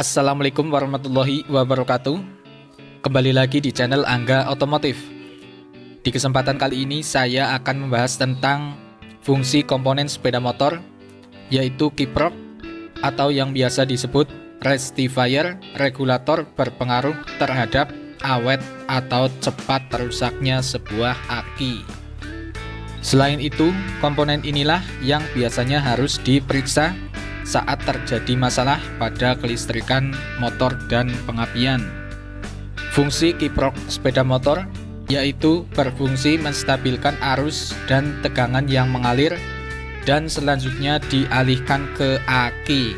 Assalamualaikum warahmatullahi wabarakatuh. Kembali lagi di channel Angga Otomotif. Di kesempatan kali ini saya akan membahas tentang fungsi komponen sepeda motor, yaitu kiprok atau yang biasa disebut rectifier, regulator berpengaruh terhadap awet atau cepat rusaknya sebuah aki. Selain itu, komponen inilah yang biasanya harus diperiksa saat terjadi masalah pada kelistrikan motor dan pengapian. Fungsi kiprok sepeda motor yaitu berfungsi menstabilkan arus dan tegangan yang mengalir dan selanjutnya dialihkan ke aki.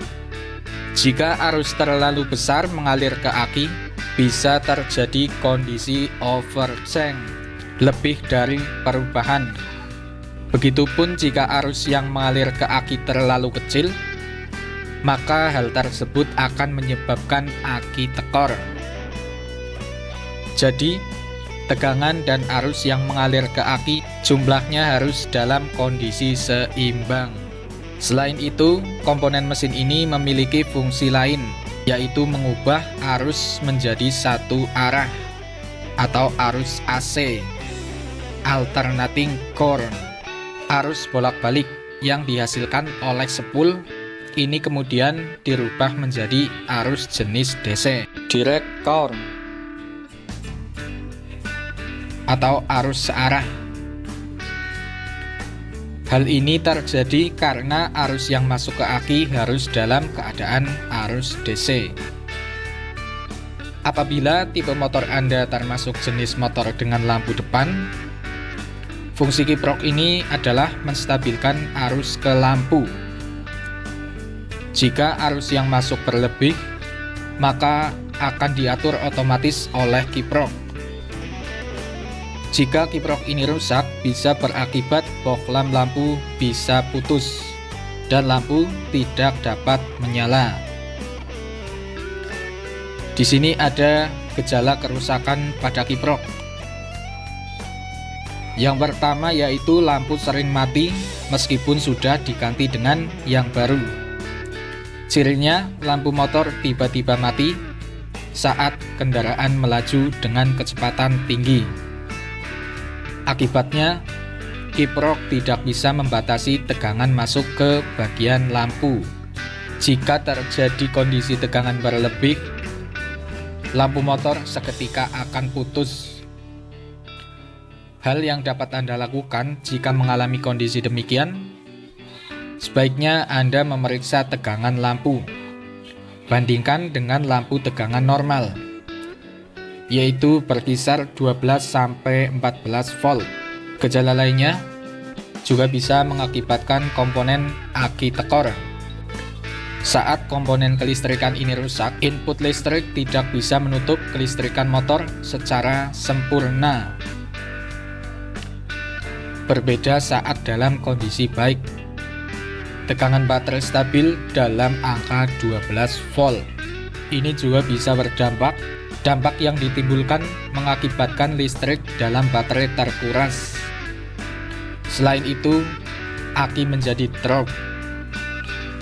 Jika arus terlalu besar mengalir ke aki, bisa terjadi kondisi overchange, lebih dari perubahan. Begitupun jika arus yang mengalir ke aki terlalu kecil, maka hal tersebut akan menyebabkan aki tekor. Jadi, tegangan dan arus yang mengalir ke aki jumlahnya harus dalam kondisi seimbang. Selain itu, komponen mesin ini memiliki fungsi lain, yaitu mengubah arus menjadi satu arah atau arus AC, alternating current. Arus bolak-balik yang dihasilkan oleh spool ini kemudian dirubah menjadi arus jenis DC, direct current, atau arus searah. Hal ini terjadi karena arus yang masuk ke aki harus dalam keadaan arus DC. Apabila tipe motor Anda termasuk jenis motor dengan lampu depan, fungsi kiprok ini adalah menstabilkan arus ke lampu. Jika arus yang masuk berlebih, maka akan diatur otomatis oleh kiprok. Jika kiprok ini rusak, bisa berakibat bohlam lampu bisa putus dan lampu tidak dapat menyala. Di sini ada gejala kerusakan pada kiprok. Yang pertama yaitu lampu sering mati meskipun sudah diganti dengan yang baru. Cirinya, lampu motor tiba-tiba mati saat kendaraan melaju dengan kecepatan tinggi. Akibatnya, kiprok tidak bisa membatasi tegangan masuk ke bagian lampu. Jika terjadi kondisi tegangan berlebih, lampu motor seketika akan putus. Hal yang dapat Anda lakukan jika mengalami kondisi demikian, sebaiknya Anda memeriksa tegangan lampu. Bandingkan dengan lampu tegangan normal, yaitu berkisar 12-14 volt. Gejala lainnya juga bisa mengakibatkan komponen aki tekor. Saat komponen kelistrikan ini rusak, input listrik tidak bisa menutup kelistrikan motor secara sempurna. Berbeda saat dalam kondisi baik. Tegangan baterai stabil dalam angka 12 volt. Ini juga bisa berdampak. Dampak yang ditimbulkan mengakibatkan listrik dalam baterai terkuras. Selain itu, aki menjadi drop.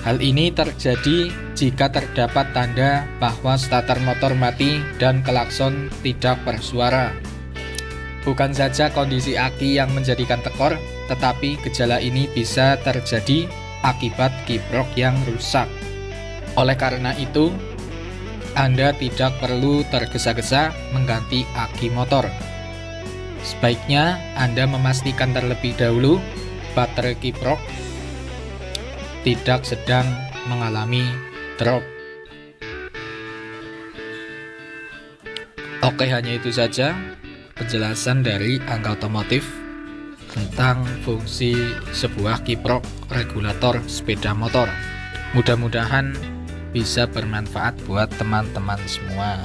Hal ini terjadi jika terdapat tanda bahwa starter motor mati dan klakson tidak bersuara. Bukan saja kondisi aki yang menjadikan tekor, tetapi gejala ini bisa terjadi akibat kiprok yang rusak. Oleh karena itu, Anda tidak perlu tergesa-gesa mengganti aki motor. Sebaiknya Anda memastikan terlebih dahulu baterai kiprok tidak sedang mengalami drop. Oke, hanya itu saja penjelasan dari Angga Otomotif tentang fungsi sebuah kiprok regulator sepeda motor. Mudah-mudahan bisa bermanfaat buat teman-teman semua.